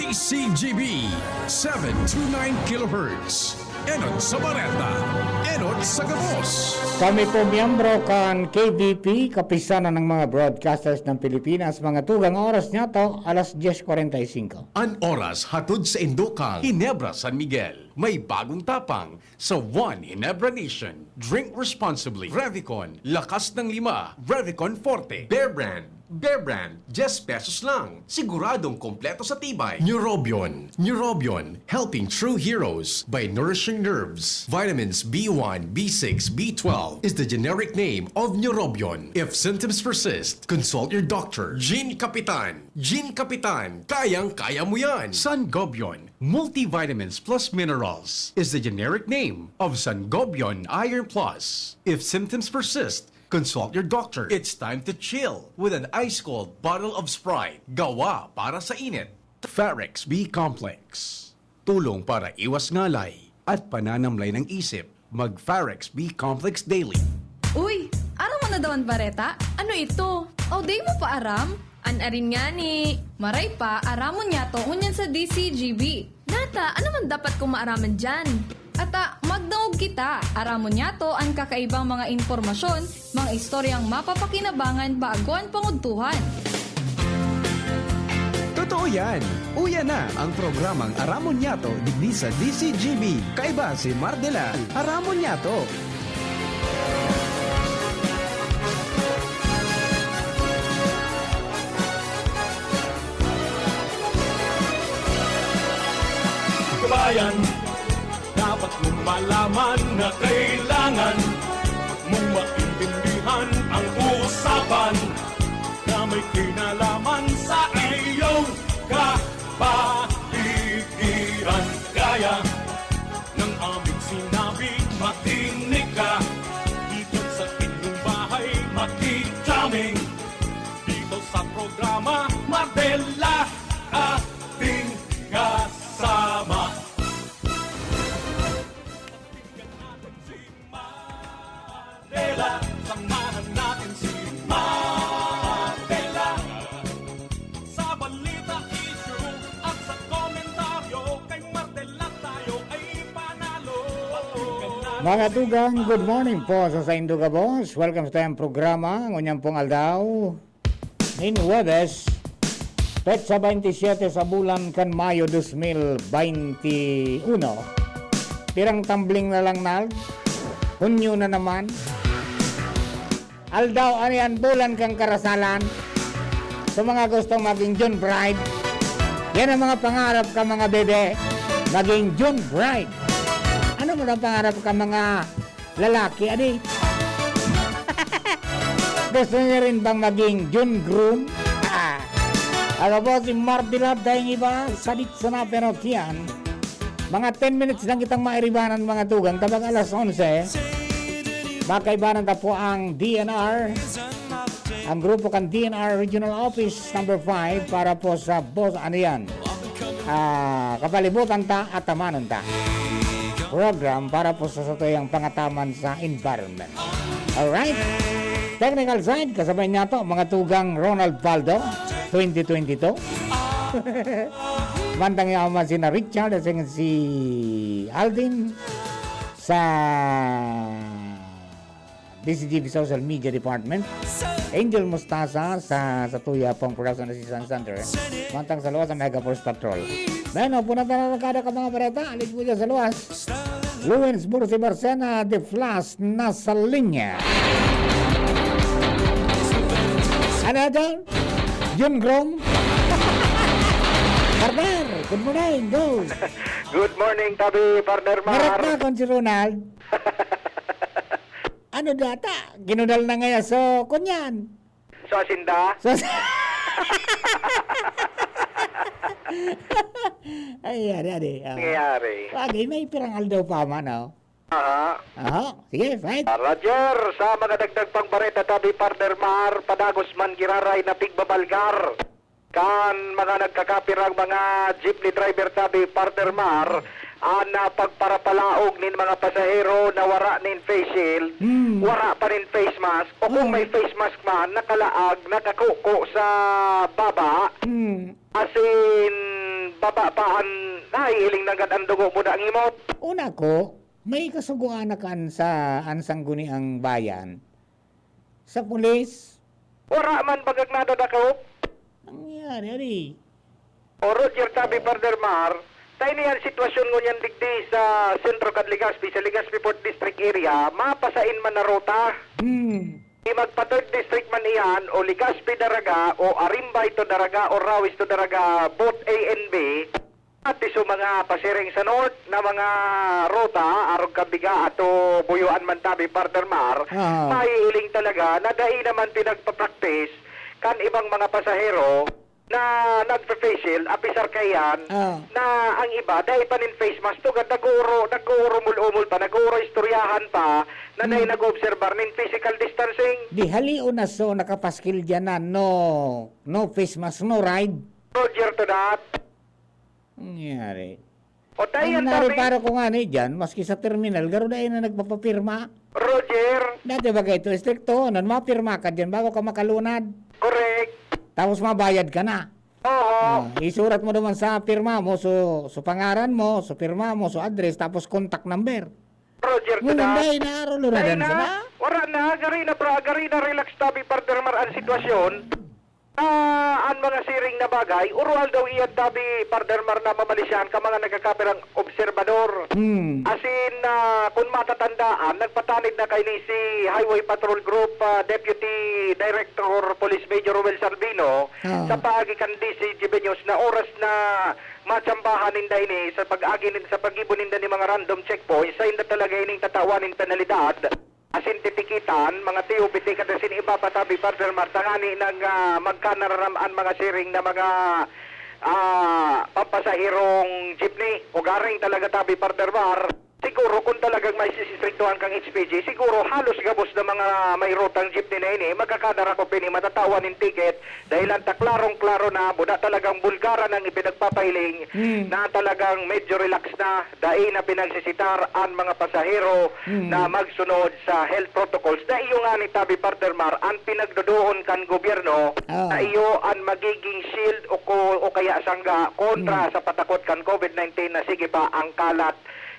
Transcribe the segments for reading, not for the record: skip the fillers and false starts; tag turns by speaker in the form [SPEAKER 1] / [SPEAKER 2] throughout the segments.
[SPEAKER 1] DCGB 729 kHz. Enot sa Bareta, Enot sa Gabos.
[SPEAKER 2] Kami po miyembro kan KBP, kapisanan ng mga broadcasters ng Pilipinas. Mga tugang oras niya to, alas 10:45.
[SPEAKER 1] An oras hatod sa Indokang, Ginebra, San Miguel. May bagong tapang sa One Ginebra Nation. Drink responsibly. Revicon, lakas ng lima. Revicon Forte. Bear Brand, 10 pesos lang. Siguradong kompleto sa tibay. Neurobion, helping true heroes by nourishing nerves. Vitamins B1, B6, B12 is the generic name of Neurobion. If symptoms persist, consult your doctor. Gene Kapitan, kayang-kaya mo yan. Sangobion, multivitamins plus minerals is the generic name of Sangobion Iron Plus. If symptoms persist, consult your doctor. It's time to chill with an ice-cold bottle of Sprite. Gawa para sa init. Farex B Complex. Tulong para iwas ngalay at pananamlay ng isip. Mag-Farex B Complex Daily.
[SPEAKER 3] Uy, aram mo na dawan bareta? Ano ito? O day mo pa aram? Anarin nga ni. Maray pa, aramon niya to unyan sa DCGB. Nata, ano man dapat kong maaraman dyan? Ata, magdaog kita. Aramon niya to ang kakaibang mga informasyon, mga istoryang mapapakinabangan baguan panguntuhan.
[SPEAKER 4] Totoo yan. Uya na ang programang Aramon Yato digdi sa DCGB. Kaiba si Mardela. Aramon Yato.
[SPEAKER 5] Kabayan, dapat mong malaman na kailangan mong maintindihan ang usapan na may kinalaman sa iyong kapaligiran. Kaya ng aming sinabi, makinig ka dito sa inyong bahay, makijaming dito sa programa Mardela ating kasama. Samahan natin si Mardela sa balita, issue at sa komentaryo. Kay Mardela tayo ay panalo.
[SPEAKER 2] Mga tugang, good morning po sa Saindo Gabos. Welcome sa tayong programa. Ngunyang pong aldaw. In Huwebes, petsa 27 sa bulan kan Mayo 2021. Pirang tumbling na lang nal. Hunyo na naman. Aldaw, ano yan, bulan kang karasalan. Sa mga gustong maging June Bride, yan ang mga pangarap ka mga bebe, maging June Bride. Ano mo ang pangarap ka mga lalaki, adi? Gusto niya rin bang maging June Groom? Ano po, si Mardela dahil iba, sadik sa naperokyan. Mga 10 minutes lang kitang mairibanan mga tugang, kapag alas 11, makaibanan na po ang DNR, ang grupo kan DNR Regional Office number 5 para po sa boss, ano yan, kapalibutan ta at tamanon ta. Program para po sa satuyang pangataman sa environment. Alright? Technical side, kasabay niya to, mga tugang Ronald Baldo, 2022. Mantang yaman si na Richard at si Aldin sa DCGB Social Media Department. Angel Mustasa sa Tuya pong Production Assistance Center. Mantang sa luwas sa Mega Force Patrol. Bueno, punata na nakada ka mga pareta. Alis po dyan sa luwas. Luwins Bursi Barcena de Flas nasa linya. Ano ito? June Grom? Partner, good morning, go!
[SPEAKER 6] Good morning, tabi, partner Mar.
[SPEAKER 2] Marap na kon si Ronald. Ano data? Ginudal na ngayon. So, kunyan.
[SPEAKER 6] So, asinda?
[SPEAKER 2] So, ay, ade.
[SPEAKER 6] Nangyayari.
[SPEAKER 2] Bagay, may pirang aldaw pa man, no? Aha. Sige, fight.
[SPEAKER 6] Roger, sa mga dagdag pang bareta, tabi, partner Mar, padagos man giraray na pigbabalgar. Kan mga nagkakapirang mga jeepney driver, tabi, partner Mar, ana pagparapalaog nin mga pasahero na wara nin face shield, wara pa nin face mask, o kung may face mask man, nakalaag, nakakuko sa baba, asin babaan nahihiling na gad ang dugo mo na ang imot.
[SPEAKER 2] Una ko, may kasuguan na kan sa Ansangguni ang bayan. Sa pulis,
[SPEAKER 6] Wara man bagag nadadakaw.
[SPEAKER 2] nangyari, ari.
[SPEAKER 6] O Roger Tabi Pardermar, tayo niyan sitwasyon ngunyan digdi sa Sentro kad Legazpi, sa Legazpi Port District area, mapasain man na ruta. Di magpa-third district man iyan, o Legazpi Daraga, o Arimbay to Daraga, o Rawis to Daraga, both A and B, at iso mga pasiring sa north na mga ruta, arog kabiga ato buyuan man Tabi Pardermar,
[SPEAKER 2] Ah.
[SPEAKER 6] maiiling talaga na dahil naman pinagpa-practice kan ibang mga pasahero na nagpa-face shield, apisar kayan,
[SPEAKER 2] Ah.
[SPEAKER 6] na ang iba, dahil pa nin face mask to, nag-uuro mul-umul pa, nag-uuro istoryahan pa, na dahil nag-observar nin physical distancing.
[SPEAKER 2] Di halio na so nakapaskil dyan na no face mask, no ride.
[SPEAKER 6] Roger to that.
[SPEAKER 2] Nangyari.
[SPEAKER 6] O dahil
[SPEAKER 2] Ang
[SPEAKER 6] ang tabi,
[SPEAKER 2] nariparo ko nga ni dyan, maski sa terminal, garo dahil na nagpapapirma.
[SPEAKER 6] Roger,
[SPEAKER 2] Dati ba ito, stricto, nan mapirma ka dyan bago ka makalunad.
[SPEAKER 6] correct.
[SPEAKER 2] Tapos mabayad ka na.
[SPEAKER 6] Oo.
[SPEAKER 2] Isurat mo naman sa pirma mo, so pangaran mo, so pirma mo, so address, tapos contact number.
[SPEAKER 6] Roger to
[SPEAKER 2] Ngayon
[SPEAKER 6] that.
[SPEAKER 2] dahil naarolo na
[SPEAKER 6] Dahil
[SPEAKER 2] dan sana.
[SPEAKER 6] wala na, gari na relax tabi Pardermar ang sitwasyon. Ang mga siring na bagay, urual daw iyan tabi Pardermar na mamalisyan ka mga nagkakaperang obserbador. As in, kung matatandaan, nagpatanid na kay ni si Highway Patrol Group Deputy Director Police Major Ruel Salvino sa paagikan DCGB News na oras na matsambahan ninda ini sa pag-agi sa pag-ibon ninda ni mga random checkpoints sa inda talaga ining tatawanin penalidad. Asin titikitan, mga TUPT kadasin iba patabi partner martangani ng magkanaramaan mga siring na mga pampasahirong jeepney o garing talaga tabi partner bar. Siguro kung talagang may sisistriktuhan kang HPG, siguro halos gabos na mga may rutang jeepney na ini, magkakadara ko pini matatawan ng ticket dahil ang taklarong-klaro na buda talagang bulgaran ang ipinagpapailing na talagang medyo relax na dahil na pinagsisitar ang mga pasahero na magsunod sa health protocols na iyo nga ni Tabi Pardermar ang pinagduduhon kan gobyerno na iyo ang magiging shield o kaya sangga kontra sa patakot kan COVID-19 na sige pa ang kalat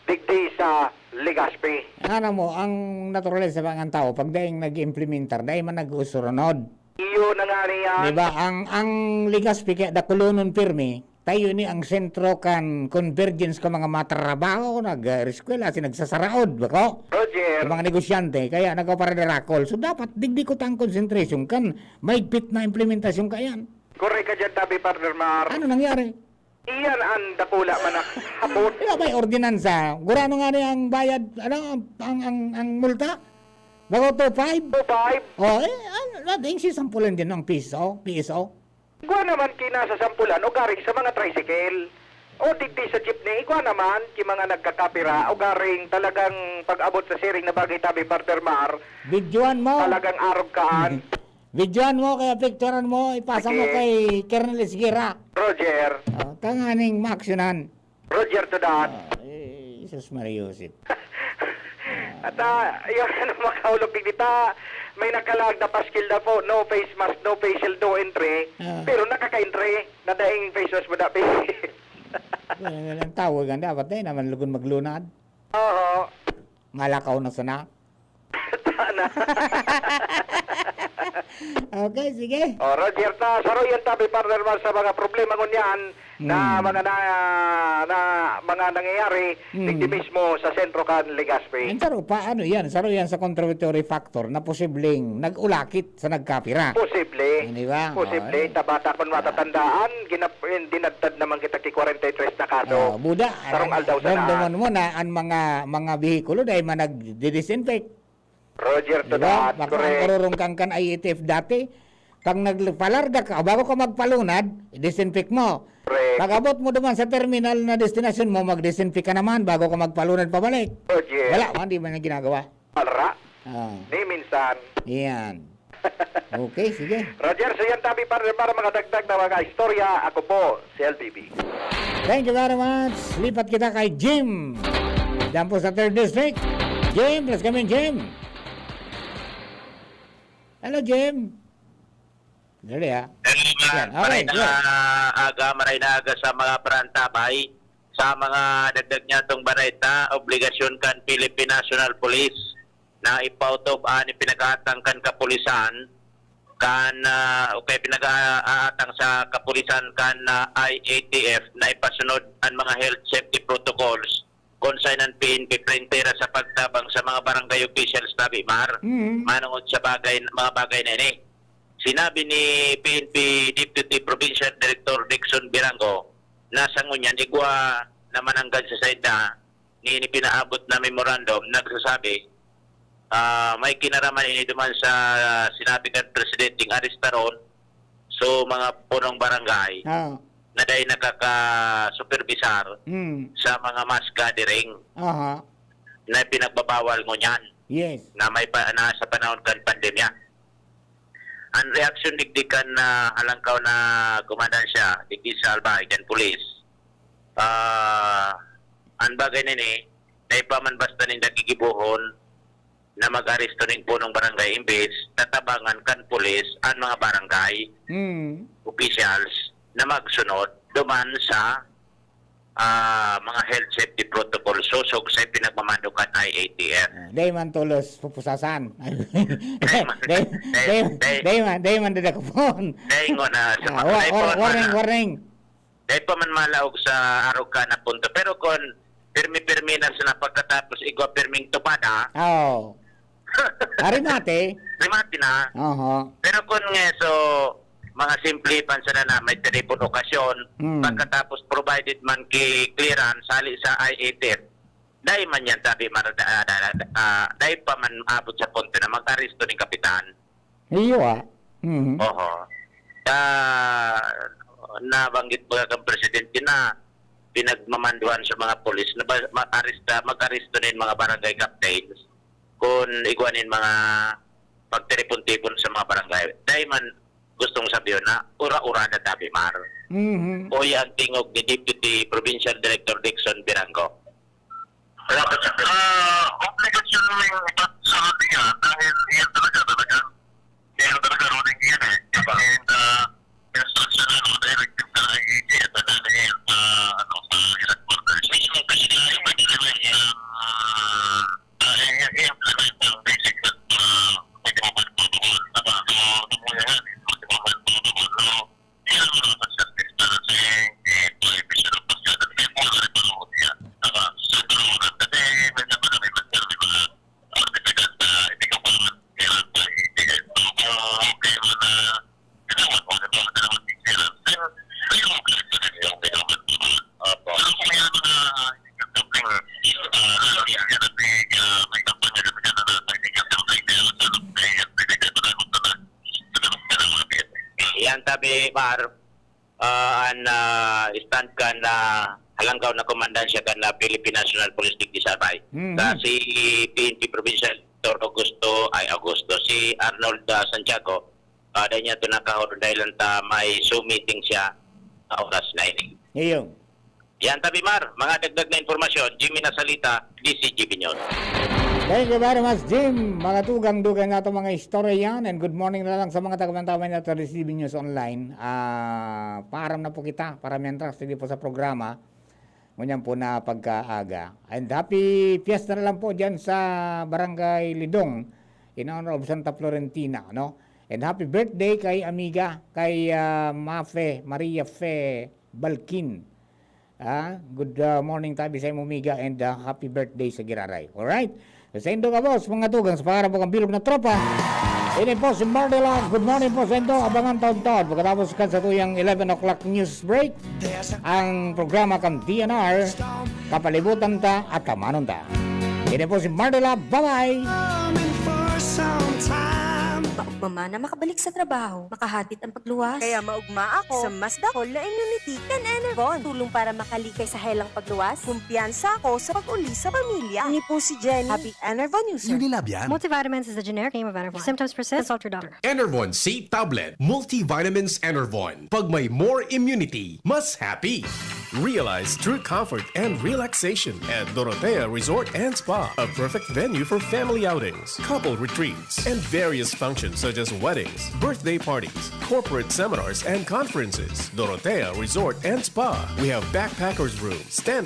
[SPEAKER 6] digdi sa Legazpi.
[SPEAKER 2] Ano mo, ang natural sa mga tao, pag daing nag-implementar, daing man nag-usuronod.
[SPEAKER 6] Iyo na nga niya.
[SPEAKER 2] Diba? Ang Legazpi kaya dakulunon pirmi, tayo ni ang sentro kan convergence ka mga matrabaho, nag-eskwela, nagsasaraod, bako?
[SPEAKER 6] Roger.
[SPEAKER 2] Sa mga negosyante, kaya nagpaparadirakol. So dapat digdi ko tang concentration kan, maigpit na implementasyon kayan.
[SPEAKER 6] Correct ka dyan, Tabi Pardermar.
[SPEAKER 2] Ano nangyari?
[SPEAKER 6] Iyan ang dakula manak hapon.
[SPEAKER 2] Diba may ordinansa? Gurano nga niya ang bayad, ano, ang multa? Bago to 5?
[SPEAKER 6] 2-5.
[SPEAKER 2] Oh, dating si sampulan din ng PSO.
[SPEAKER 6] Iguan naman kina sa sampulan o garing sa mga tricycle. O digdi sa jeepney, iguan naman ki mga nagkakapira o garing talagang pag-abot sa siring na bagay Tabi Pardermar,
[SPEAKER 2] Videoan mo.
[SPEAKER 6] talagang arog kaan.
[SPEAKER 2] Videoan mo, kaya picturean mo, ipasa mo
[SPEAKER 6] Okay.
[SPEAKER 2] kay Colonel Esguera.
[SPEAKER 6] Roger.
[SPEAKER 2] Tanganing maaksyonan.
[SPEAKER 6] Roger to that.
[SPEAKER 2] Jesus Maria Joseph.
[SPEAKER 6] At yun ano makaulog dita, may nakalag na paskil na po, no face mask, no facial, no entry. Pero nakaka-entry, na daing face mask mo dapat.
[SPEAKER 2] Ang tawag ang dapat naman lugon maglunad.
[SPEAKER 6] Oo.
[SPEAKER 2] Malakaw na sana.
[SPEAKER 6] Tana.
[SPEAKER 2] Okay, sige.
[SPEAKER 6] O Roger, saro yan Tabi Pardermar sa mga problema ngunyan na mga mga nangyayari digdi mismo sa sentro kan Legazpi.
[SPEAKER 2] Ang saro pa, ano yan? Saro yan sa contributory factor na posibleng nag-ulakit sa nagkapira.
[SPEAKER 6] Posible.
[SPEAKER 2] Hindi ba?
[SPEAKER 6] Posible. Tabata kung matatandaan, dinagtad naman kita ki 43 na kaso.
[SPEAKER 2] Buda,
[SPEAKER 6] Sarong aldaw sa
[SPEAKER 2] ramdaman mo na ang mga bihikulo dahil man nag-disinfect.
[SPEAKER 6] Roger to
[SPEAKER 2] Diba?
[SPEAKER 6] that.
[SPEAKER 2] Baka ang
[SPEAKER 6] Correct.
[SPEAKER 2] karurong kang kan IETF dati, pag nagpalarga ka, bago ka magpalunad, disinfect mo.
[SPEAKER 6] Correct.
[SPEAKER 2] Pag abot mo naman sa terminal na destination mo, mag-disinfect ka naman bago ka magpalunad pabalik.
[SPEAKER 6] Roger.
[SPEAKER 2] Wala, hindi man na ginagawa.
[SPEAKER 6] Alra.
[SPEAKER 2] Ah,
[SPEAKER 6] Ni minsan.
[SPEAKER 2] yan. Okay, sige.
[SPEAKER 6] Roger, so yan Tabi para mga dagdag na mga istorya. Ako po, si LBB.
[SPEAKER 2] Thank you very much. Lipat kita kay Jim. Diyan po sa 3rd District. Jim, let's come in, Jim. Hello, Jim. Dali ha.
[SPEAKER 7] Yan,
[SPEAKER 2] Okay,
[SPEAKER 7] maray na aga sa mga parantabay sa mga dagdag niya itong bareta, obligasyon kan Philippine National Police na ipautob ani pinag-aatang kan kapulisan kan okay pinag-aatang sa kapulisan kan IATF na ipasunod ang mga health safety protocols konsign ng PNP printera sa pagtabang sa mga barangay officials na Bimar manungod sa mga bagay na ini. Sinabi ni PNP Deputy Provincial Director Dixon Birango na sa ngunyan igwa naman hanggang sa side na ni pinaabot na memorandum nagsasabi may kinaraman ini duman sa sinabi ng Presidenting Aristaron so mga punong barangay
[SPEAKER 2] Oh.
[SPEAKER 7] na dahil nakaka-supervisar sa mga mass gathering
[SPEAKER 2] Aha.
[SPEAKER 7] na pinagbabawal ngunyan
[SPEAKER 2] Yes.
[SPEAKER 7] na na sa panahon kan pandemya. Ang reaksyon digdikan na halangkaw na kumandansya, digdi sa Albahagan Police, ang bagay nini, na ipaman basta ning nagigibuhon na mag-aresto ning punong barangay imbes, tatabangan kan police ang mga barangay officials na magsunod duman sa mga health safety protocol susog sa pinagmamandukan IATF.
[SPEAKER 2] Day man tulos pupusasan.
[SPEAKER 7] Day-
[SPEAKER 2] Day man dadakapon.
[SPEAKER 7] Dahil nga na sa mga
[SPEAKER 2] Warning.
[SPEAKER 7] dahil pa man malaog sa araw ka na punto. Pero kung pirmi-pirmi na sa pagkatapos igwa pirming tupada,
[SPEAKER 2] Oh. Ari mate.
[SPEAKER 7] limati na.
[SPEAKER 2] Oho.
[SPEAKER 7] Pero kung nga so, mga simple pansa na may telepon okasyon, pagkatapos provided man ki clearance sali sa IATF, dahil man yan sabi, dahil pa man abot sa punto na mag-aresto ng kapitan.
[SPEAKER 2] Iyo ah.
[SPEAKER 7] Oho. Nabanggit po ang presidente na pinagmamanduhan sa mga polis na mag-aresto ng mga barangay captains kung iguanin mga pagteripon-tipon sa mga barangay. Dahil man gustong sabihin na ura-ura na tabi mar. O ang tingog ni Deputy Provincial Director Dixon Birango. Obligasyon mo yung ipat sa ating dahil yan talaga running yan eh. And instruction na directive na IATF na dahil sa ilang quarters. Mismo kasi nila yung nila i-implement ang basic at magkakaman protocol. Yan tabi Mar stand ka na halanggaw na komandansya ka na Philippine National Police Digdi Sabay. Kasi PNP Provincial Augusto si Arnold Santiago dahil niya ito nakahod dahil may Zoom meeting siya oras na ini.
[SPEAKER 2] Iyo.
[SPEAKER 7] Yan tabi Mar, mga dagdag na informasyon, Jimmy Nasalita, DCGB News.
[SPEAKER 2] Thank you very much, Jim. Mga tugang-dugang na itong mga istorya yan. And good morning na lang sa mga taga-mantamay na ito receiving news online. Paaram na po kita para mientras hindi po sa programa. Ngunyan po na pagkaaga. And happy fiesta na lang po dyan sa Barangay Lidong in honor of Santa Florentina. No? And happy birthday kay amiga, kay Maria Fe Balkin. Good morning tabi sa Mumiga and happy birthday sa Giraray. Alright? Sa Indo ka boss, mga tugang, sa pangarap po kang bilog na tropa. Ini po si Mardela. Good morning po sa Indo. Abangan taon-taon. Pagkatapos kan sa tuyang 11 o'clock news break, ang programa kang DNR, kapalibutan ta at kamanon ta. Ini po si Mardela. Bye-bye!
[SPEAKER 8] Maugma na makabalik sa trabaho, makahatid ang pagluwas.
[SPEAKER 9] Kaya maugma ako sa mas dakol na immunity kan Enervon. Tulong para makalikay sa helang pagluwas. Kumpiyansa ako sa pag-uli sa pamilya. Ini po si Jenny, happy Enervon user.
[SPEAKER 4] Unilab yan.
[SPEAKER 10] Multivitamins is the generic name of Enervon. If symptoms persist, consult your doctor.
[SPEAKER 1] Enervon C Tablet, Multivitamins Enervon. Pag may more immunity, mas happy.
[SPEAKER 11] Realize true comfort and relaxation at Dorotea Resort and Spa, a perfect venue for family outings, couple retreats, and various functions such as weddings, birthday parties, corporate seminars, and conferences. Dorotea Resort and Spa. We have backpackers room, standard